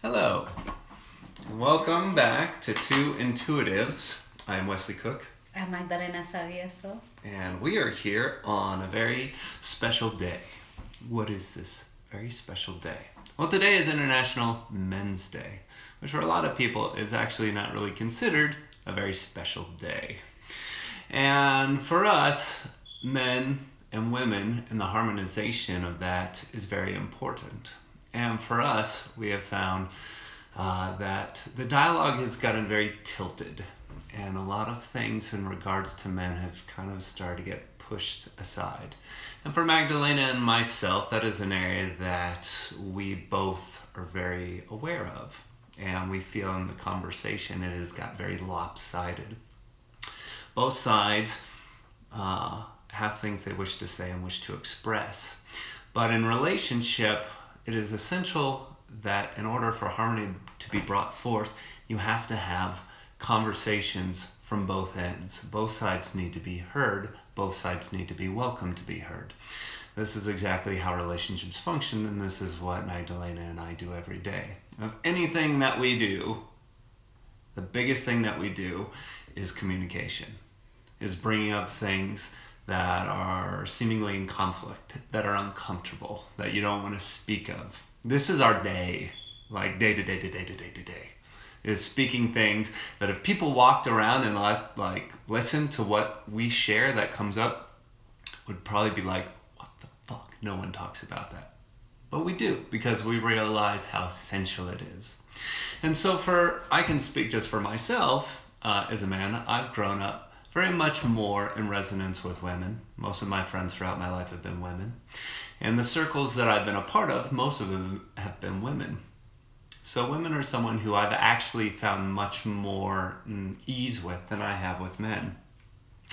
Hello, and welcome back to 2Intuitives. I'm Wesley Cook, I'm Magdalena Savieso. and we are here on a very special day. What is this very special day? Well, today is International Men's Day, which for a lot of people is actually not really considered a very special day. And for us, men and women, and the harmonization of that is very important. And for us, we have found that the dialogue has gotten very tilted, and a lot of things in regards to men have kind of started to get pushed aside. And for Magdalena and myself, that is an area that we both are very aware of, and we feel in the conversation it has got very lopsided. Both sides have things they wish to say and wish to express. But in relationship, it is essential that in order for harmony to be brought forth, you have to have conversations from both ends. Both sides need to be heard. Both sides need to be welcome to be heard. This is exactly how relationships function, and this is what Magdalena and I do every day. Of anything that we do, the biggest thing that we do is communication, is bringing up things that are seemingly in conflict, that are uncomfortable, that you don't want to speak of. This is our day, like day to day to day to day to day. Is speaking things that if people walked around and listen to what we share that comes up, would probably be like, what the fuck? No one talks about that. But we do, because we realize how essential it is. And so I can speak just for myself, as a man, I've grown up very much more in resonance with women. Most of my friends throughout my life have been women. And the circles that I've been a part of, most of them have been women. So women are someone who I've actually found much more ease with than I have with men.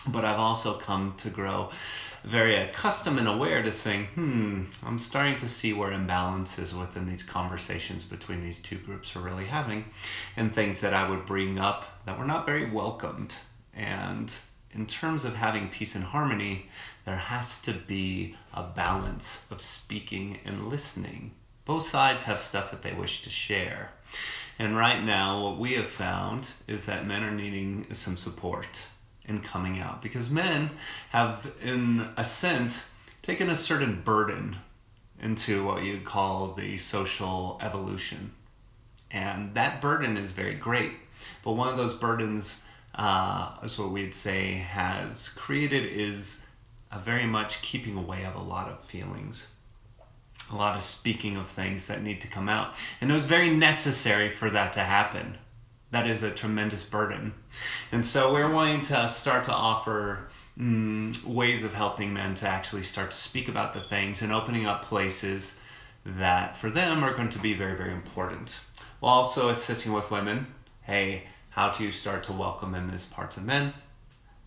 But I've also come to grow very accustomed and aware to saying, I'm starting to see where imbalances within these conversations between these two groups are really having, and things that I would bring up that were not very welcomed. And in terms of having peace and harmony, there has to be a balance of speaking and listening. Both sides have stuff that they wish to share. And right now, what we have found is that men are needing some support in coming out, because men have, in a sense, taken a certain burden into what you call the social evolution. And that burden is very great. But one of those burdens is what we'd say has created is a very much keeping away of a lot of feelings, a lot of speaking of things that need to come out. And it was very necessary for that to happen. That is a tremendous burden. And so we're wanting to start to offer ways of helping men to actually start to speak about the things and opening up places that for them are going to be very, very important. While also assisting with women, hey, how to start to welcome in these parts of men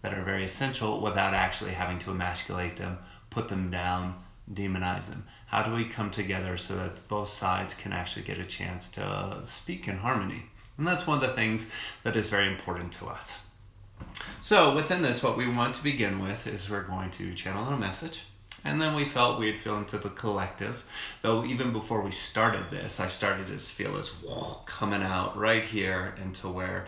that are very essential without actually having to emasculate them, put them down, demonize them. How do we come together so that both sides can actually get a chance to speak in harmony? And that's one of the things that is very important to us. So within this, what we want to begin with is we're going to channel our message. And then we felt we'd feel into the collective. Though even before we started this, I started to feel this coming out right here into where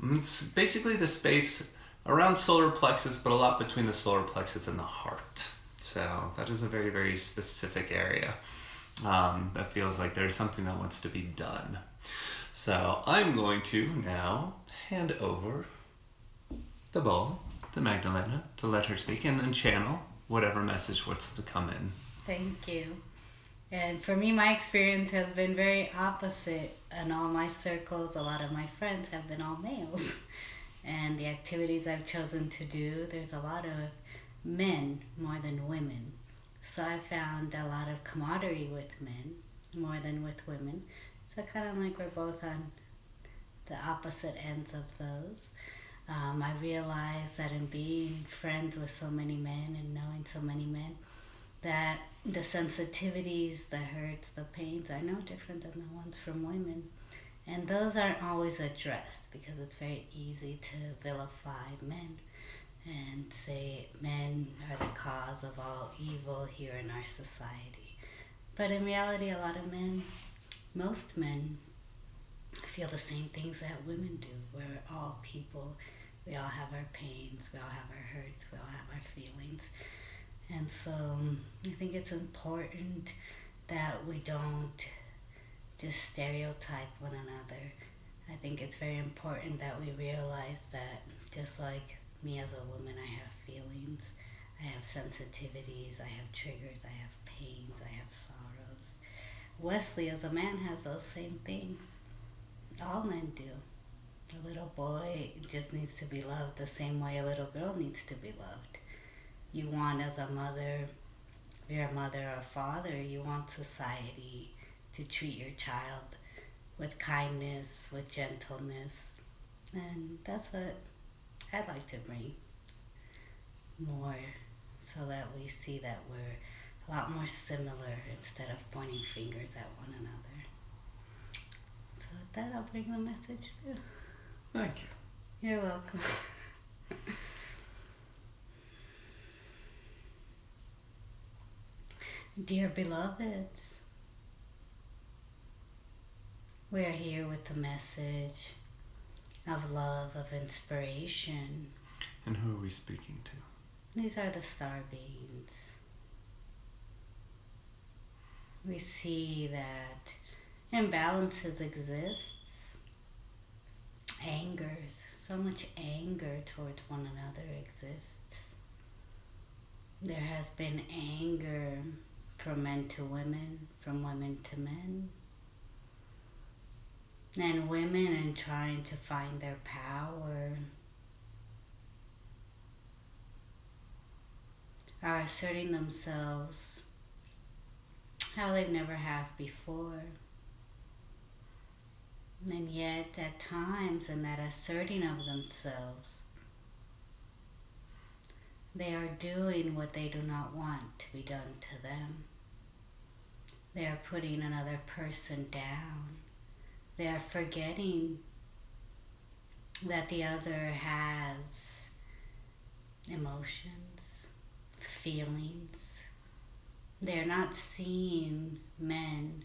it's basically the space around solar plexus, but a lot between the solar plexus and the heart. So that is a very, very specific area that feels like there's something that wants to be done. So I'm going to now hand over the ball to Magdalena to let her speak and then channel whatever message wants to come in. Thank you. And for me, my experience has been very opposite. In all my circles, a lot of my friends have been all males. And the activities I've chosen to do, there's a lot of men more than women. So I found a lot of camaraderie with men more than with women. So kind of like we're both on the opposite ends of those. I realized that in being friends with so many men and knowing so many men, that the sensitivities, the hurts, the pains are no different than the ones from women. And those aren't always addressed because it's very easy to vilify men and say men are the cause of all evil here in our society. But in reality, a lot of men, most men, feel the same things that women do. We're all people. We all have our pains. We all have our hurts. We all have our feelings. And so I think it's important that we don't just stereotype one another. I think it's very important that we realize that just like me as a woman, I have feelings, I have sensitivities, I have triggers, I have pains, I have sorrows. Wesley as a man has those same things. All men do. A little boy just needs to be loved the same way a little girl needs to be loved. You want, as a mother, if you're a mother or father, you want society to treat your child with kindness, with gentleness. And that's what I'd like to bring more, so that we see that we're a lot more similar instead of pointing fingers at one another. So with that, I'll bring the message too. Thank you. You're welcome. Dear beloveds, we are here with the message of love, of inspiration. And who are we speaking to? These are the star beings. We see that imbalances exists. Angers, so much anger towards one another exists. There has been anger from men to women, from women to men. And women, in trying to find their power, are asserting themselves how they've never have before. And yet, at times, in that asserting of themselves, they are doing what they do not want to be done to them. They are putting another person down. They are forgetting that the other has emotions, feelings. They are not seeing men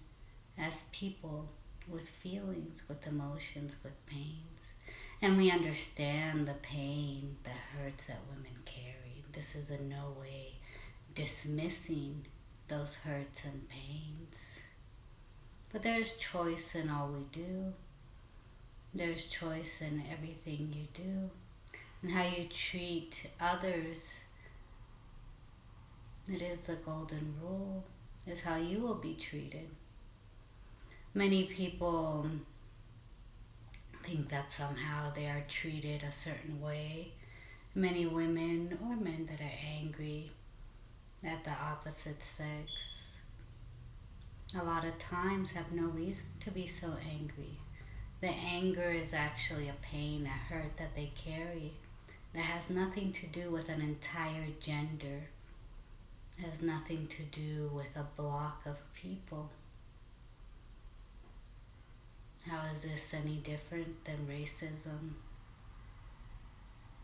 as people with feelings, with emotions, with pains. And we understand the pain, the hurts that women carry. This is in no way dismissing those hurts and pains. But there's choice in all we do. There's choice in everything you do. And how you treat others. It is the golden rule. Is how you will be treated. Many people think that somehow they are treated a certain way. Many women or men that are angry at the opposite sex a lot of times have no reason to be so angry. The anger is actually a pain, a hurt that they carry that has nothing to do with an entire gender. It has nothing to do with a block of people. How is this any different than racism?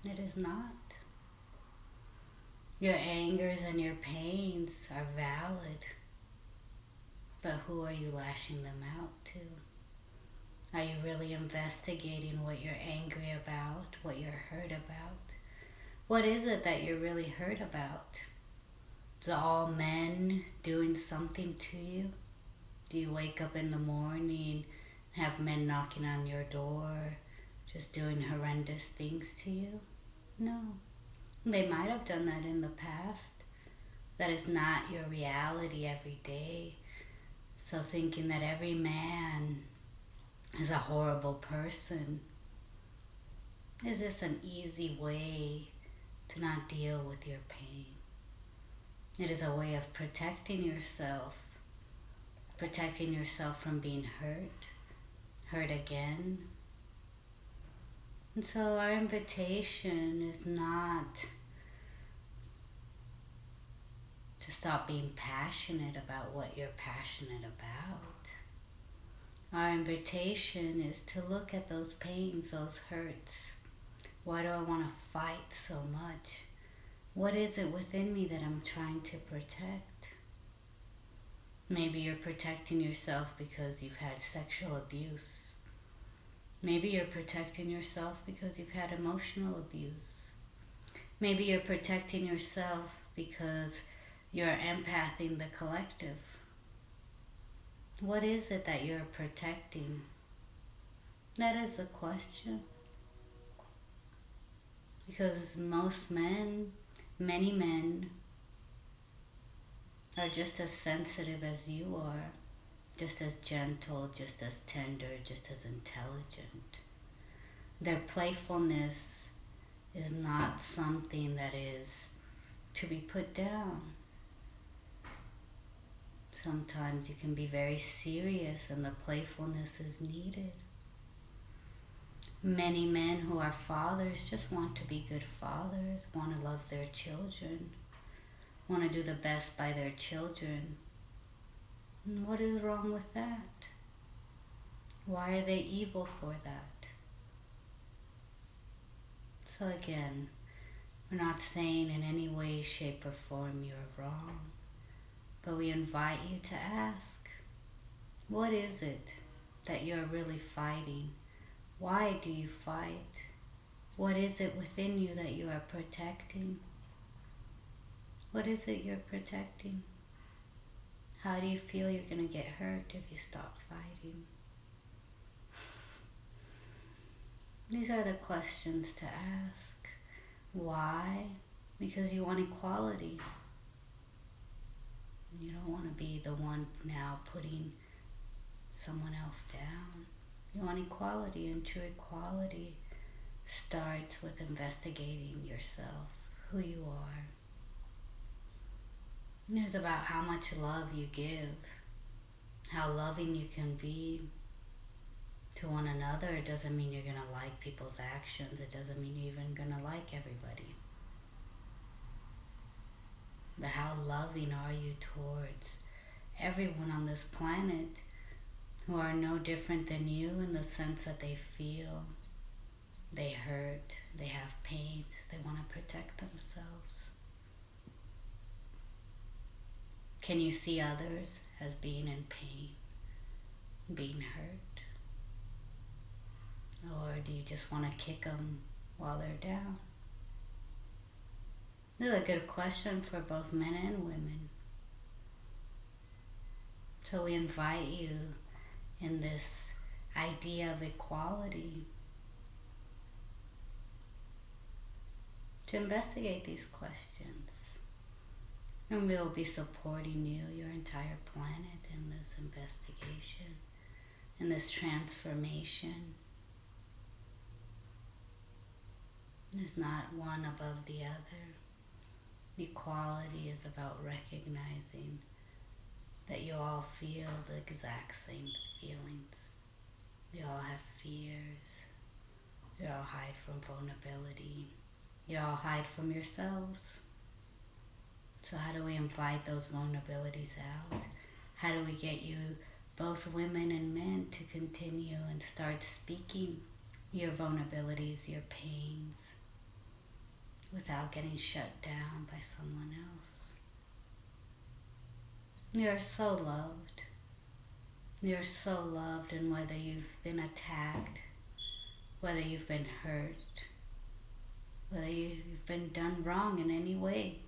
It is not. Your angers and your pains are valid, but who are you lashing them out to? Are you really investigating what you're angry about, what you're hurt about? What is it that you're really hurt about? Is it all men doing something to you? Do you wake up in the morning and have men knocking on your door, just doing horrendous things to you? No. They might have done that in the past. That is not your reality every day. So thinking that every man is a horrible person is just an easy way to not deal with your pain. It is a way of protecting yourself from being hurt again. And so our invitation is not to stop being passionate about what you're passionate about. Our invitation is to look at those pains, those hurts. Why do I want to fight so much? What is it within me that I'm trying to protect? Maybe you're protecting yourself because you've had sexual abuse. Maybe you're protecting yourself because you've had emotional abuse. Maybe you're protecting yourself because you're empathing the collective. What is it that you're protecting? That is the question. Because most men, many men, are just as sensitive as you are, just as gentle, just as tender, just as intelligent. Their playfulness is not something that is to be put down. Sometimes you can be very serious and the playfulness is needed. Many men who are fathers just want to be good fathers, want to love their children, want to do the best by their children. And what is wrong with that? Why are they evil for that? So again, we're not saying in any way, shape, or form you're wrong, but we invite you to ask, what is it that you're really fighting? Why do you fight? What is it within you that you are protecting? What is it you're protecting? How do you feel you're going to get hurt if you stop fighting? These are the questions to ask. Why? Because you want equality. You don't want to be the one now putting someone else down. You want equality, and true equality starts with investigating yourself, who you are. It's about how much love you give, how loving you can be to one another. It doesn't mean you're going to like people's actions. It doesn't mean you're even going to like everybody. But how loving are you towards everyone on this planet who are no different than you in the sense that they feel, they hurt, they have pains, they want to protect themselves? Can you see others as being in pain, being hurt? Or do you just want to kick them while they're down? This is a good question for both men and women. So we invite you in this idea of equality to investigate these questions. And we'll be supporting you, your entire planet, in this investigation, in this transformation. There's not one above the other. Equality is about recognizing that you all feel the exact same feelings. You all have fears. You all hide from vulnerability. You all hide from yourselves. So how do we invite those vulnerabilities out? How do we get you, both women and men, to continue and start speaking your vulnerabilities, your pains, without getting shut down by someone else? You're so loved. You're so loved, and whether you've been attacked, whether you've been hurt, whether you've been done wrong in any way,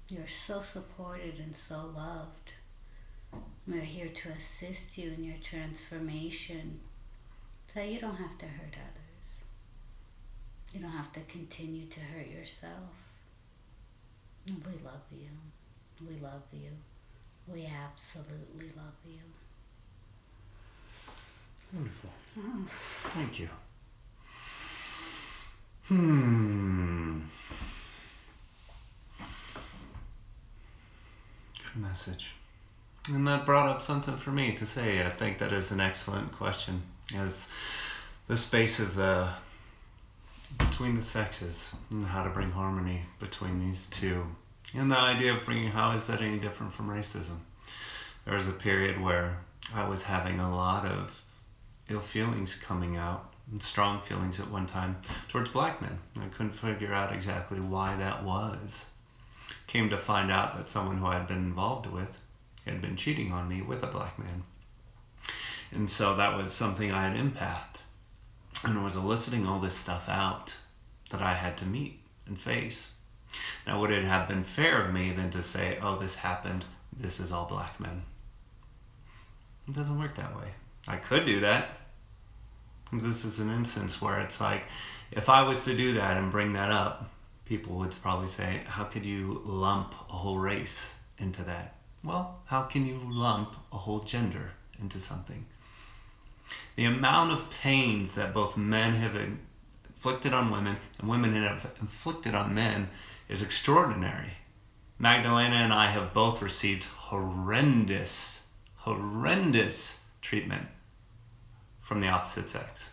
you're so supported and so loved. We're here to assist you in your transformation so you don't have to hurt others. You don't have to continue to hurt yourself. We love you. We love you. We absolutely love you. Wonderful. Oh. Thank you. Good message. And that brought up something for me to say. I think that is an excellent question, as the space of the between the sexes and how to bring harmony between these two. And the idea of bringing, how is that any different from racism? There was a period where I was having a lot of ill feelings coming out, and strong feelings at one time, towards black men. I couldn't figure out exactly why that was. Came to find out that someone who I had been involved with had been cheating on me with a black man. And so that was something I had empathed, and was eliciting all this stuff out that I had to meet and face. Now, would it have been fair of me then to say, oh, this happened, this is all black men? It doesn't work that way. I could do that. This is an instance where it's like, if I was to do that and bring that up, people would probably say, how could you lump a whole race into that? Well, how can you lump a whole gender into something? The amount of pains that both men have inflicted on women and women have inflicted on men is extraordinary. Magdalena and I have both received horrendous treatment from the opposite sex.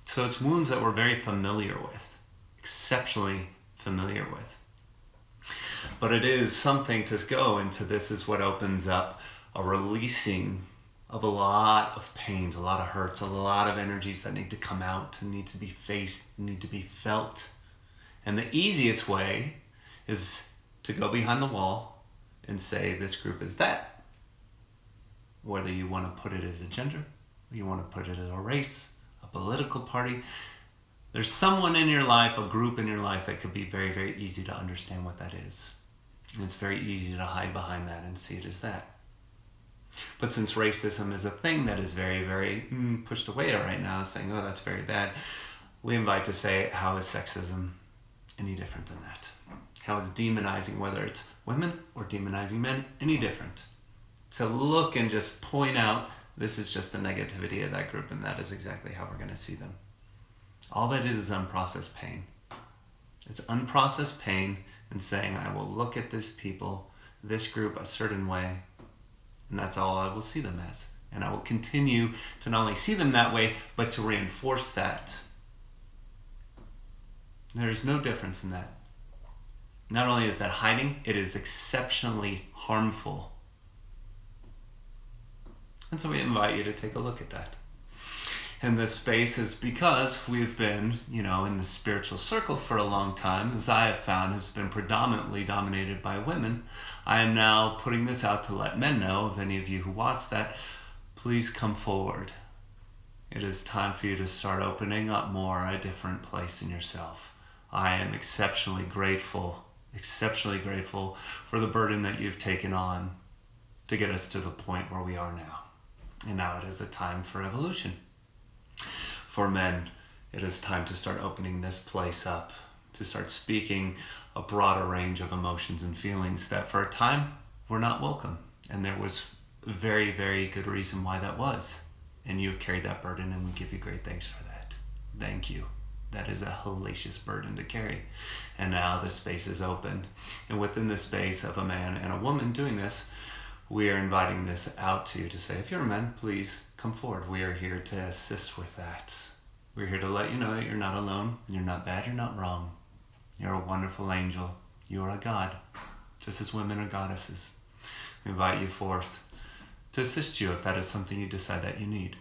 So it's wounds that we're very familiar with, exceptionally familiar with. But it is something to go into. This is what opens up a releasing of a lot of pains, a lot of hurts, a lot of energies that need to come out and need to be faced, need to be felt. And the easiest way is to go behind the wall and say this group is that. Whether you want to put it as a gender, or you want to put it as a race, a political party, there's someone in your life, a group in your life that could be very, very easy to understand what that is. And it's very easy to hide behind that and see it as that. But since racism is a thing that is very, very pushed away right now, saying, oh, that's very bad, we invite to say, how is sexism any different than that? How is demonizing, whether it's women or demonizing men, any different? To look and just point out, this is just the negativity of that group, and that is exactly how we're going to see them. All that is unprocessed pain. It's unprocessed pain and saying, I will look at this people, this group a certain way, and that's all I will see them as. And I will continue to not only see them that way, but to reinforce that. There is no difference in that. Not only is that hiding, it is exceptionally harmful. And so we invite you to take a look at that. And this space is because we've been, in the spiritual circle for a long time, as I have found, has been predominantly dominated by women. I am now putting this out to let men know, if any of you who watch that, please come forward. It is time for you to start opening up more a different place in yourself. I am exceptionally grateful for the burden that you've taken on to get us to the point where we are now. And now it is a time for evolution. For men, it is time to start opening this place up, to start speaking a broader range of emotions and feelings that for a time were not welcome. And there was a very, very good reason why that was. And you've carried that burden, and we give you great thanks for that. Thank you. That is a hellacious burden to carry. And now the space is open. And within the space of a man and a woman doing this, we are inviting this out to you to say, if you're a man, please come forward. We are here to assist with that. We're here to let you know that you're not alone. You're not bad. You're not wrong. You're a wonderful angel. You are a god, just as women are goddesses. We invite you forth to assist you if that is something you decide that you need.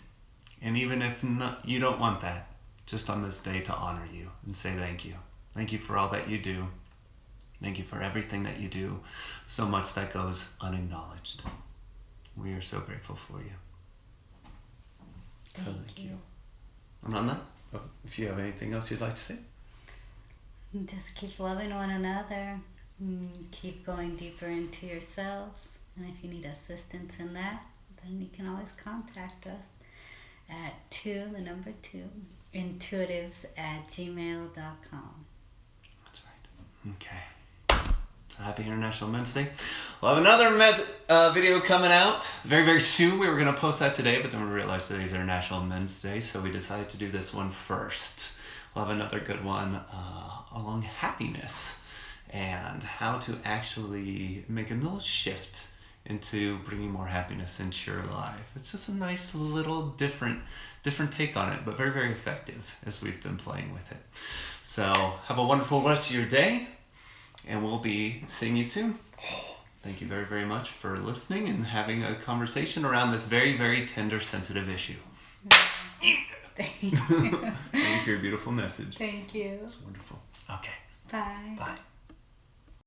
And even if not, you don't want that, just on this day to honor you and say thank you. Thank you for all that you do. Thank you for everything that you do. So much that goes unacknowledged. We are so grateful for you. Thank you. And on that, if you have anything else you'd like to say? Just keep loving one another. Keep going deeper into yourselves. And if you need assistance in that, then you can always contact us at 2Intuitives@gmail.com. That's right. Okay. So happy International Men's Day. We'll have another video coming out very, very soon. We were going to post that today, but then we realized today's International Men's Day, so we decided to do this one first. We'll have another good one along happiness and how to actually make a little shift into bringing more happiness into your life. It's just a nice little different take on it, but very, very effective as we've been playing with it. So have a wonderful rest of your day, and we'll be seeing you soon. Thank you very, very much for listening and having a conversation around this very, very tender, sensitive issue. Thank you. Thank you for your beautiful message. Thank you. It's wonderful. Okay. Bye. Bye.